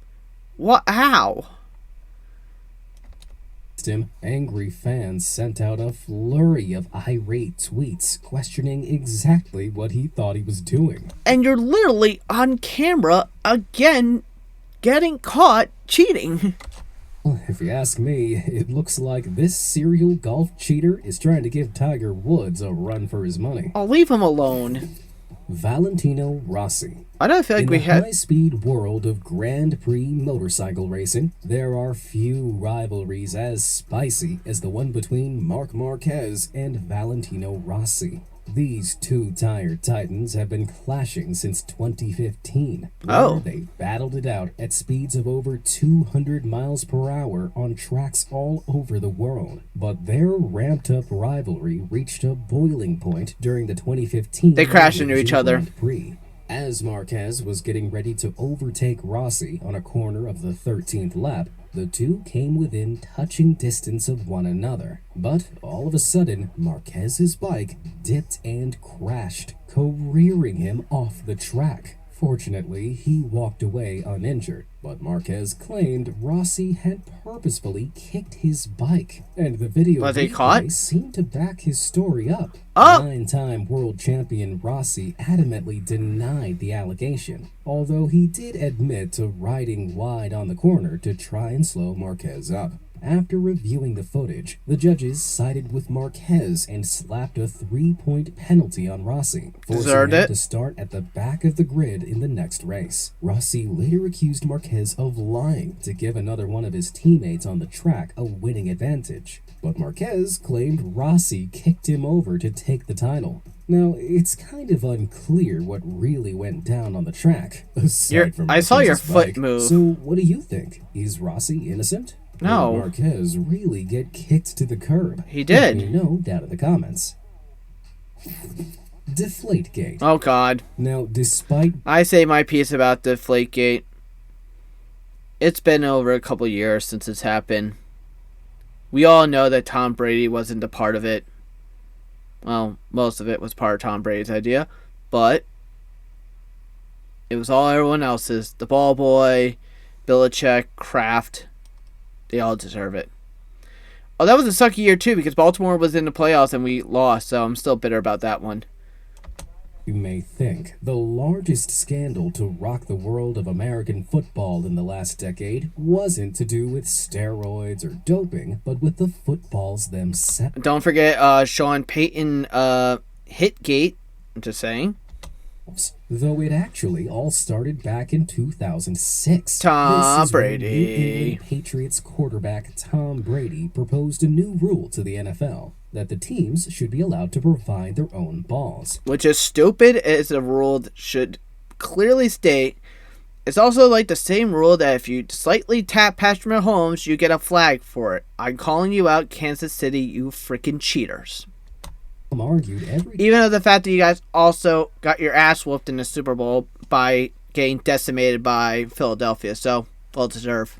What? How? him, angry fans sent out a flurry of irate tweets questioning exactly what he thought he was doing. And you're literally on camera again getting caught cheating. Well, if you ask me, it looks like this serial golf cheater is trying to give Tiger Woods a run for his money. I'll leave him alone. Valentino Rossi. I don't feel like In we the had... high-speed world of Grand Prix motorcycle racing, there are few rivalries as spicy as the one between Marc Marquez and Valentino Rossi. These two tire titans have been clashing since 2015, where Oh. they battled it out at speeds of over 200 miles per hour on tracks all over the world. But their ramped-up rivalry reached a boiling point during the 2015 They crashed into each other. Grand Prix. As Marquez was getting ready to overtake Rossi on a corner of the 13th lap, the two came within touching distance of one another. But all of a sudden, Marquez's bike dipped and crashed, careering him off the track. Fortunately, he walked away uninjured, but Marquez claimed Rossi had purposefully kicked his bike, and the video Was he replay caught? seemed to back his story up. Oh! 9-time world champion Rossi adamantly denied the allegation, although he did admit to riding wide on the corner to try and slow Marquez up. After reviewing the footage, the judges sided with Marquez and slapped a 3-point penalty on Rossi, forcing Deserved him it. to start at the back of the grid in the next race. Rossi later accused Marquez of lying to give another one of his teammates on the track a winning advantage, but Marquez claimed Rossi kicked him over to take the title. Now, it's kind of unclear what really went down on the track, aside from I saw your Marquez's foot bike. move. So, what do you think? Is Rossi innocent? No. Or did Marquez really get kicked to the curb? He did. Let me know down in the comments. Deflategate. Oh, God. Now, despite I say my piece about Deflategate. It's been over a couple years since it's happened. We all know that Tom Brady wasn't a part of it. Well, most of it was part of Tom Brady's idea, but it was all everyone else's. The ball boy, Belichick, Kraft, they all deserve it. Oh, that was a sucky year too because Baltimore was in the playoffs and we lost, so I'm still bitter about that one. you may think, the largest scandal to rock the world of American football in the last decade wasn't to do with steroids or doping, but with the footballs themselves. Don't forget Sean Payton Hitgate. I'm just saying. Though it actually all started back in 2006. Tom This is when Brady. New England Patriots quarterback Tom Brady proposed a new rule to the NFL that the teams should be allowed to provide their own balls. Which is stupid as a rule that should clearly state. It's also like the same rule that if you slightly tap Patrick Mahomes, you get a flag for it. I'm calling you out, Kansas City, you freaking cheaters. Some argued every Even though the fact that you guys also got your ass whooped in the Super Bowl by getting decimated by Philadelphia, so well deserved.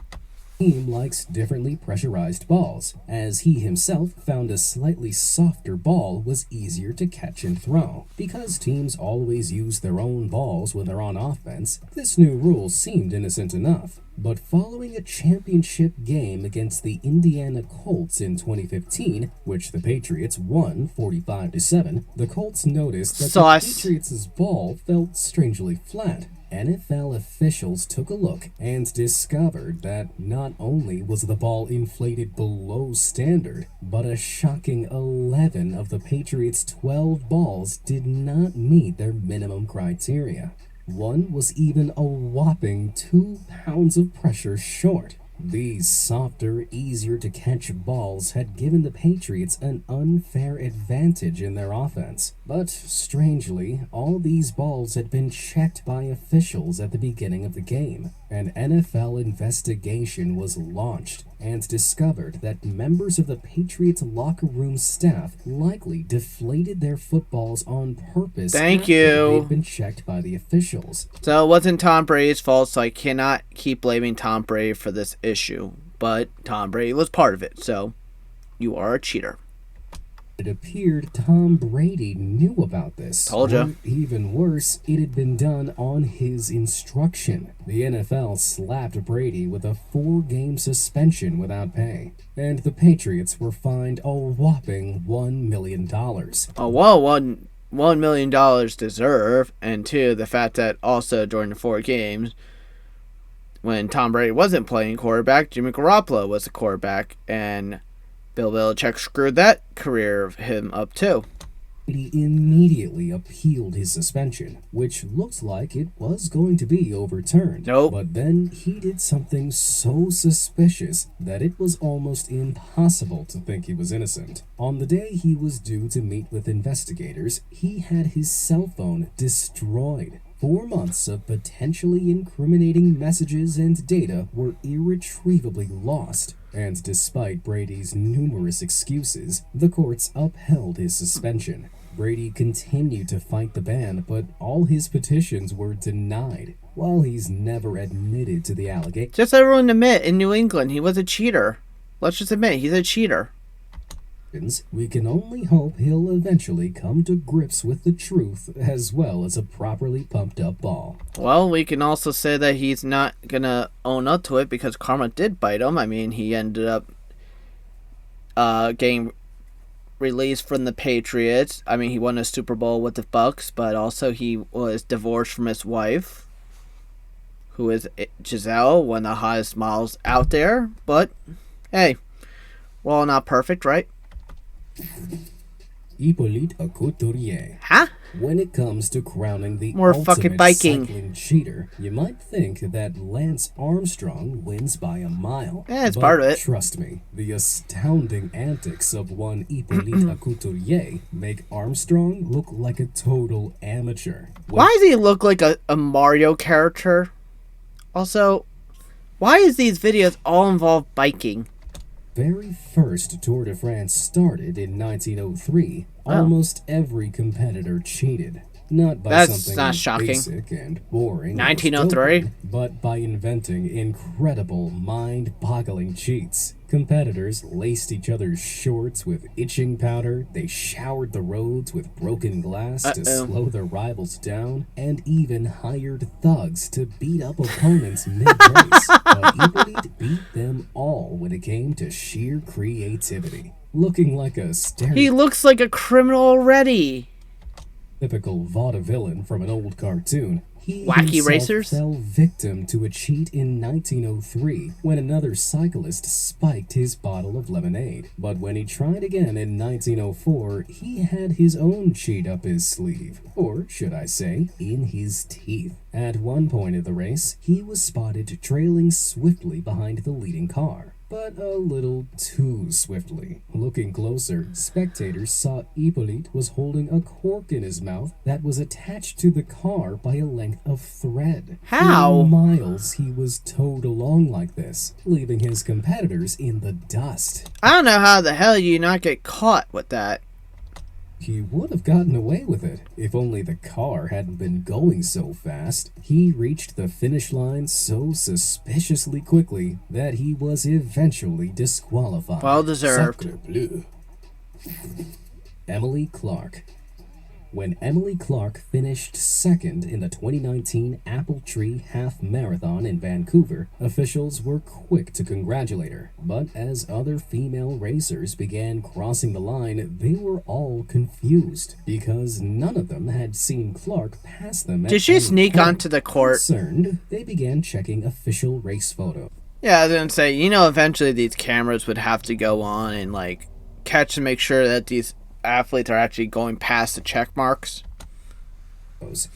team likes differently pressurized balls, as he himself found a slightly softer ball was easier to catch and throw. Because teams always use their own balls when they're on offense, this new rule seemed innocent enough. But following a championship game against the Indiana Colts in 2015, which the Patriots won 45-7, the Colts noticed that Sauce. the Patriots' ball felt strangely flat. NFL officials took a look and discovered that not only was the ball inflated below standard, but a shocking 11 of the Patriots' 12 balls did not meet their minimum criteria. One was even a whopping 2 pounds of pressure short. These softer, easier to catch balls had given the Patriots an unfair advantage in their offense. But strangely, all these balls had been checked by officials at the beginning of the game. An NFL investigation was launched and discovered that members of the Patriots locker room staff likely deflated their footballs on purpose. Thank after you. they'd been checked by the officials. So it wasn't Tom Brady's fault, so I cannot keep blaming Tom Brady for this issue. But Tom Brady was part of it, so you are a cheater. It appeared Tom Brady knew about this. Told ya. Or even worse, it had been done on his instruction. The NFL slapped Brady with a 4-game suspension without pay, and the Patriots were fined a whopping $1 million. Oh, well, $1 million deserve, and two, the fact that also during the 4 games, when Tom Brady wasn't playing quarterback, Jimmy Garoppolo was the quarterback, and Bill Belichick screwed that career of him up too. He immediately appealed his suspension, which looked like it was going to be overturned. Nope. But then he did something so suspicious that it was almost impossible to think he was innocent. On the day he was due to meet with investigators, he had his cell phone destroyed. 4 months of potentially incriminating messages and data were irretrievably lost. And despite Brady's numerous excuses, the courts upheld his suspension. Brady continued to fight the ban, but all his petitions were denied. While he's never admitted to the allegation, Just everyone admit, in New England, he was a cheater. Let's just admit, he's a cheater. we can only hope he'll eventually come to grips with the truth as well as a properly pumped up ball. Well, we can also say that he's not gonna own up to it because karma did bite him. I mean, he ended up getting released from the Patriots. I mean, he won a Super Bowl with the Bucks, but also he was divorced from his wife, who is Giselle, one of the hottest models out there. But hey, we're all not perfect, right? Hippolyte Couturier. Huh? When it comes to crowning the More ultimate fucking biking. cycling cheater, you might think that Lance Armstrong wins by a mile. Yeah, it's But part of it. Trust me, the astounding antics of one Hippolyte Couturier make Armstrong look like a total amateur. Why does he look like a Mario character? Also, why is these videos all involve biking? Very first Tour de France started in 1903, Oh. almost every competitor cheated. Not by That's something not shocking. basic and boring, or 1903? stupid, but by inventing incredible, mind-boggling cheats. Competitors laced each other's shorts with itching powder, they showered the roads with broken glass to Uh-oh. slow their rivals down, and even hired thugs to beat up opponents mid-race. But Hippolyte beat them all when it came to sheer creativity. Looking like a He looks like a criminal already. typical vaudevillain from an old cartoon, he Wacky himself racers? fell victim to a cheat in 1903 when another cyclist spiked his bottle of lemonade. But when he tried again in 1904, he had his own cheat up his sleeve, or should I say, in his teeth. At one point of the race, he was spotted trailing swiftly behind the leading car. But a little too swiftly. Looking closer, spectators saw Hippolyte was holding a cork in his mouth that was attached to the car by a length of thread. How? For miles he was towed along like this, leaving his competitors in the dust. I don't know how the hell you not get caught with that. He would have gotten away with it if only the car hadn't been going so fast. He reached the finish line so suspiciously quickly that he was eventually disqualified. Well deserved. Sacre bleu. Emily Clark. When Emily Clark finished second in the 2019 Apple Tree Half Marathon in Vancouver, officials were quick to congratulate her. But as other female racers began crossing the line, they were all confused because none of them had seen Clark pass them. Did she sneak onto the court? Concerned, they began checking official race photos. Yeah, I was gonna say, you know, eventually these cameras would have to go on and like catch and make sure that these athletes are actually going past the check marks.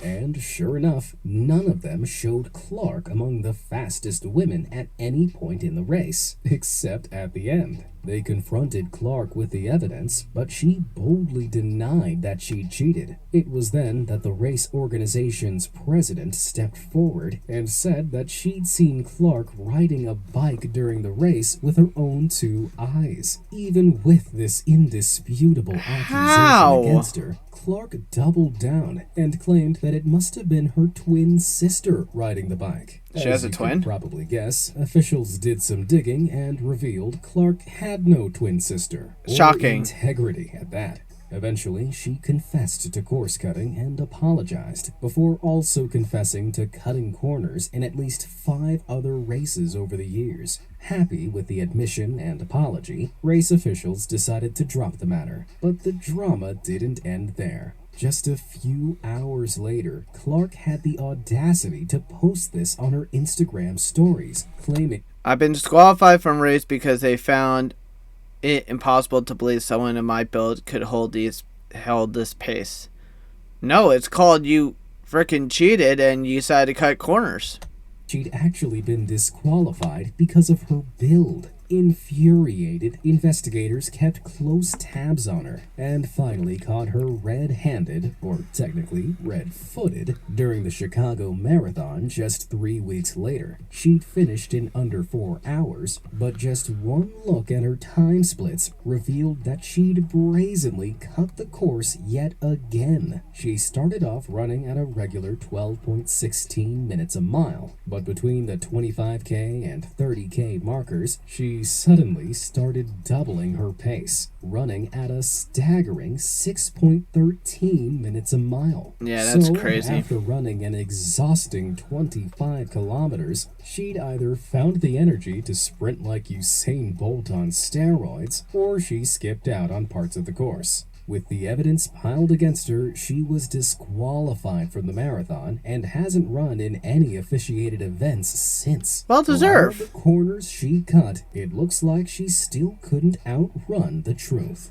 And sure enough, none of them showed Clark among the fastest women at any point in the race, except at the end. They confronted Clark with the evidence, but she boldly denied that she'd cheated. It was then that the race organization's president stepped forward and said that she'd seen Clark riding a bike during the race with her own two eyes. Even with this indisputable accusation against her, Clark doubled down and claimed that it must have been her twin sister riding the bike. She has a twin? Probably guess. Officials did some digging and revealed Clark had no twin sister. Shocking. Or integrity at that. Eventually, she confessed to course cutting and apologized, before also confessing to cutting corners in at least 5 other races over the years. Happy with the admission and apology, race officials decided to drop the matter. But the drama didn't end there. Just a few hours later, Clark had the audacity to post this on her Instagram stories, claiming, "I've been disqualified from race because they found it impossible to believe someone in my build could hold this pace." No, it's called you frickin' cheated and you decided to cut corners. she'd actually been disqualified because of her build. Infuriated, investigators kept close tabs on her and finally caught her red-handed, or technically red-footed, during the Chicago Marathon just 3 weeks later. She'd finished in under 4 hours, but just one look at her time splits revealed that she'd brazenly cut the course yet again. She started off running at a regular 12.16 minutes a mile, but between the 25K and 30K markers, she suddenly started doubling her pace, running at a staggering 6.13 minutes a mile. Yeah, that's crazy. After running an exhausting 25 kilometers, she'd either found the energy to sprint like Usain Bolt on steroids, or she skipped out on parts of the course. With the evidence piled against her, she was disqualified from the marathon and hasn't run in any officiated events since. Well deserved. For all the corners she cut, it looks like she still couldn't outrun the truth.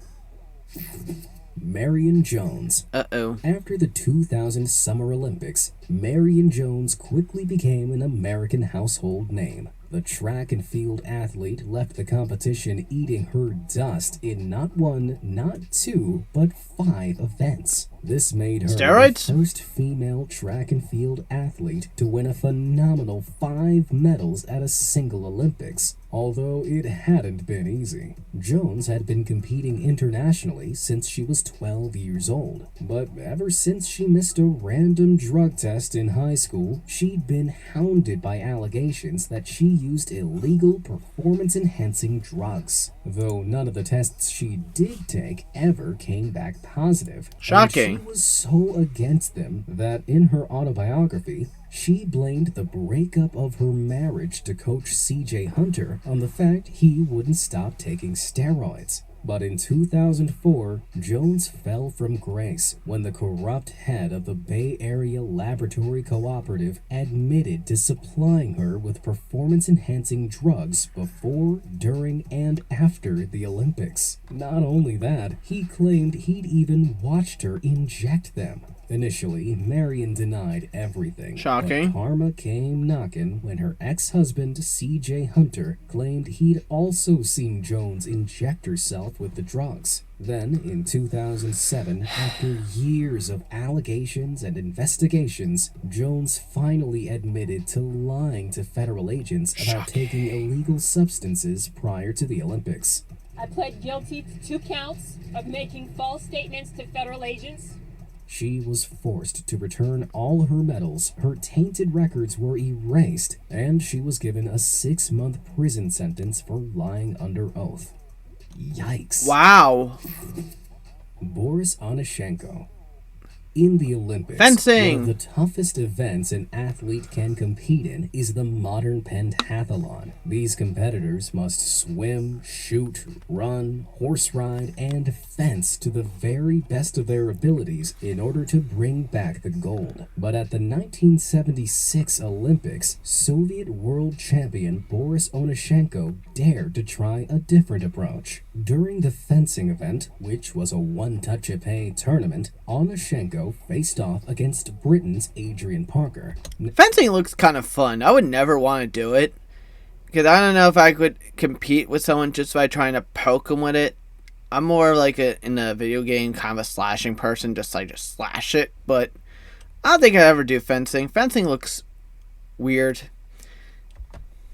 Marion Jones. Uh-oh. After the 2000 Summer Olympics, Marion Jones quickly became an American household name. The track and field athlete left the competition eating her dust in not 1, not 2, but 5 events. This made her Steroids? the first female track and field athlete to win a phenomenal 5 medals at a single Olympics, although it hadn't been easy. Jones had been competing internationally since she was 12 years old, but ever since she missed a random drug test in high school, she'd been hounded by allegations that she used illegal performance-enhancing drugs, though none of the tests she did take ever came back positive. Shocking. And she was so against them that in her autobiography, she blamed the breakup of her marriage to coach CJ Hunter on the fact he wouldn't stop taking steroids. But in 2004, Jones fell from grace when the corrupt head of the Bay Area Laboratory Cooperative admitted to supplying her with performance-enhancing drugs before, during, and after the Olympics. Not only that, he claimed he'd even watched her inject them. Initially, Marion denied everything. Shocking. But karma came knocking when her ex-husband, C.J. Hunter, claimed he'd also seen Jones inject herself with the drugs. Then, in 2007, after years of allegations and investigations, Jones finally admitted to lying to federal agents about taking illegal substances prior to the Olympics. I pled guilty to 2 counts of making false statements to federal agents. She was forced to return all her medals, her tainted records were erased, and she was given a 6-month prison sentence for lying under oath. Yikes. Wow. Boris Onyshenko. In the Olympics, Fencing! one of the toughest events an athlete can compete in is the modern pentathlon. These competitors must swim, shoot, run, horse ride, and fence to the very best of their abilities in order to bring back the gold. But at the 1976 Olympics, Soviet world champion Boris Onashenko dared to try a different approach. During the fencing event, which was a one-touch-a-pay tournament, Onashenko faced off against Britain's Adrian Parker. Fencing looks kind of fun. I would never want to do it. Because I don't know if I could compete with someone just by trying to poke them with it. I'm more like in a video game kind of a slashing person, just slash it. But I don't think I'd ever do fencing. Fencing looks weird.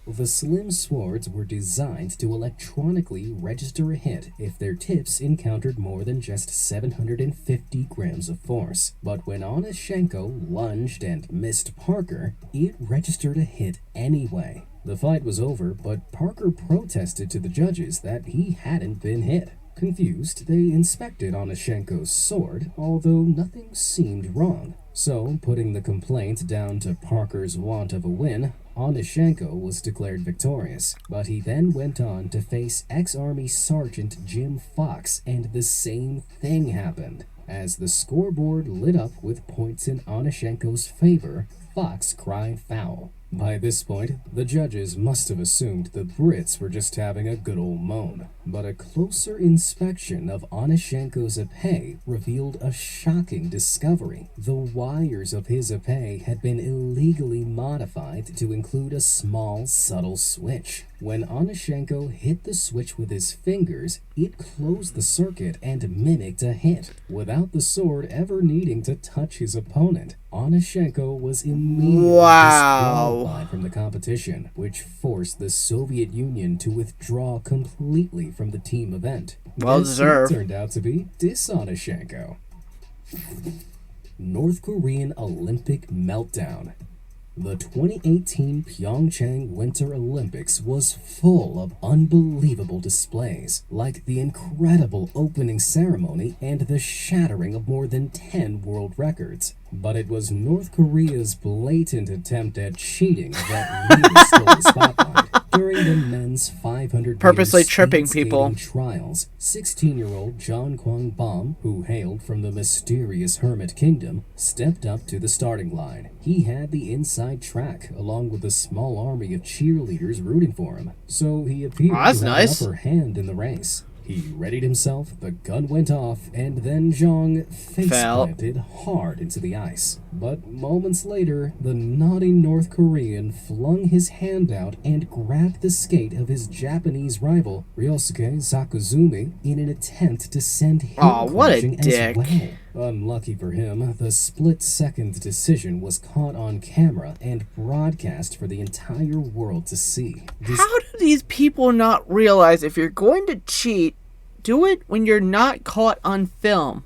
The slim swords were designed to electronically register a hit if their tips encountered more than just 750 grams of force. But when Onashenko lunged and missed Parker, it registered a hit anyway. The fight was over, but Parker protested to the judges that he hadn't been hit. Confused, they inspected Onashenko's sword, although nothing seemed wrong. So, putting the complaint down to Parker's want of a win, Onashenko was declared victorious, but he then went on to face ex-Army Sergeant Jim Fox, and the same thing happened. As the scoreboard lit up with points in Onashenko's favor, Fox cried foul. By this point, the judges must have assumed the Brits were just having a good old moan. But a closer inspection of Onashenko's épée revealed a shocking discovery. The wires of his épée had been illegally modified to include a small, subtle switch. When Onashenko hit the switch with his fingers, it closed the circuit and mimicked a hit, without the sword ever needing to touch his opponent. Onashenko was immediately disqualified from the competition, which forced the Soviet Union to withdraw completely from the team event. Well deserved. Turned out to be Onashenko. North Korean Olympic meltdown. The 2018 Pyeongchang Winter Olympics was full of unbelievable displays, like the incredible opening ceremony and the shattering of more than 10 world records. But it was North Korea's blatant attempt at cheating that really stole the spotlight. During the men's 500 Purposely meter tripping speed people. skating trials, 16-year-old John Kwang Bom, who hailed from the mysterious Hermit Kingdom, stepped up to the starting line. He had the inside track, along with a small army of cheerleaders rooting for him, so he appeared to have nice. an upper hand in the race. He readied himself, the gun went off, and then Zhang face-planted hard into the ice. But moments later, the naughty North Korean flung his hand out and grabbed the skate of his Japanese rival, Ryosuke Sakazumi, in an attempt to send him what a crashing dick. as well. Unlucky for him, the split-second decision was caught on camera and broadcast for the entire world to see. How do these people not realize if you're going to cheat, do it when you're not caught on film?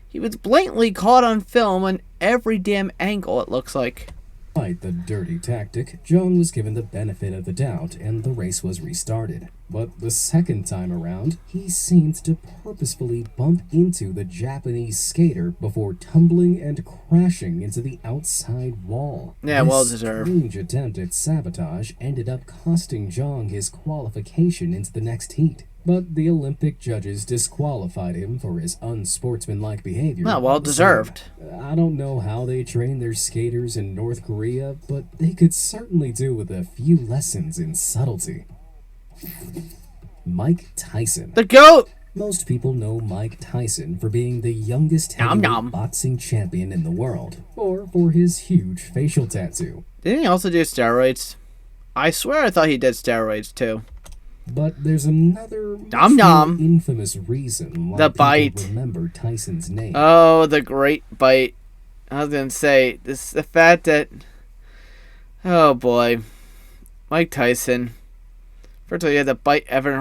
He was blatantly caught on film on every damn angle, it looks like. Despite the dirty tactic, Zhang was given the benefit of the doubt and the race was restarted. But the second time around, he seemed to purposefully bump into the Japanese skater before tumbling and crashing into the outside wall. Yeah, well This deserved. strange attempt at sabotage ended up costing Zhang his qualification into the next heat. But the Olympic judges disqualified him for his unsportsmanlike behavior. Not well deserved. So, I don't know how they train their skaters in North Korea, but they could certainly do with a few lessons in subtlety. Mike Tyson. The GOAT! Most people know Mike Tyson for being the youngest Nom heavyweight nom. boxing champion in the world, or for his huge facial tattoo. Didn't he also do steroids? I swear I thought he did steroids too. But there's another Nom much more nom. infamous reason why The people bite. remember Tyson's name. Oh, the great bite. I was gonna say, this the fact that... Oh boy. Mike Tyson. First of all, he had to bite Evan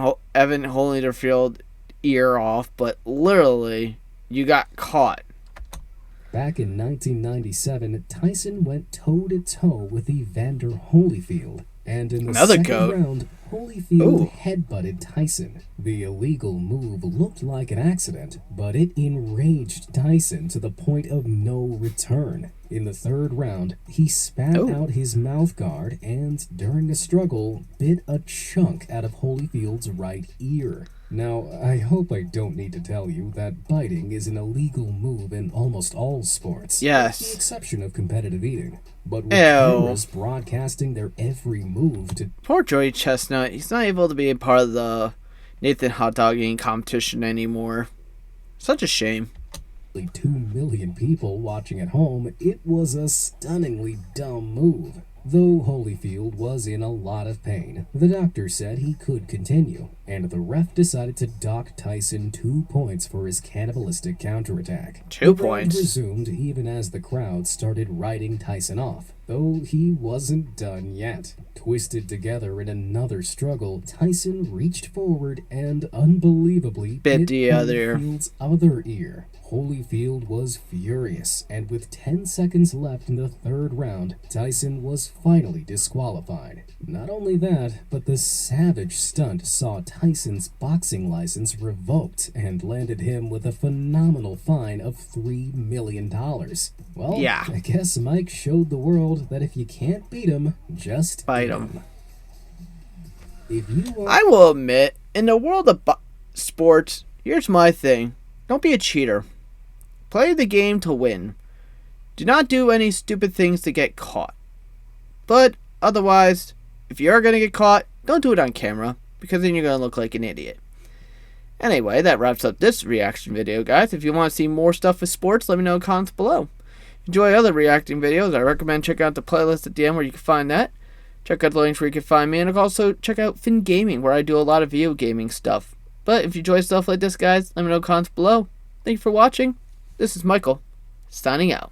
Holyfield ear off, but literally, you got caught. Back in 1997, Tyson went toe-to-toe with Evander Holyfield. And in the Another second goat. round, Holyfield Holyfield headbutted Tyson. The illegal move looked like an accident, but it enraged Tyson to the point of no return. In the third round, he spat out his mouth guard and, during the struggle, bit a chunk out of Holyfield's right ear. Now, I hope I don't need to tell you that biting is an illegal move in almost all sports. Yes. With the exception of competitive eating. But with cameras broadcasting their every move to... Poor Joey Chestnut. He's not able to be a part of the Nathan hot dog eating competition anymore. Such a shame. 2 million people watching at home, it was a stunningly dumb move. Though Holyfield was in a lot of pain, the doctor said he could continue, and the ref decided to dock Tyson 2 points for his cannibalistic counterattack. 2 points. The round resumed even as the crowd started writing Tyson off, though he wasn't done yet. Twisted together in another struggle, Tyson reached forward and unbelievably bit the other. Holyfield's other ear. Holyfield was furious, and with 10 seconds left in the third round, Tyson was finally disqualified. Not only that, but the savage stunt saw Tyson's boxing license revoked and landed him with a phenomenal fine of $3 million. Well, yeah. I guess Mike showed the world that if you can't beat him, just Bite him. If you want... I will admit, in the world of sports, here's my thing. Don't be a cheater. Play the game to win. Do not do any stupid things to get caught. But otherwise, if you are going to get caught, don't do it on camera, because then you're going to look like an idiot. Anyway, that wraps up this reaction video, guys. If you want to see more stuff with sports, let me know in the comments below. Enjoy other reacting videos. I recommend checking out the playlist at the end where you can find that. Check out the links where you can find me, and also check out Finn Gaming, where I do a lot of video gaming stuff. But if you enjoy stuff like this, guys, let me know in the comments below. Thank you for watching. This is Michael, signing out.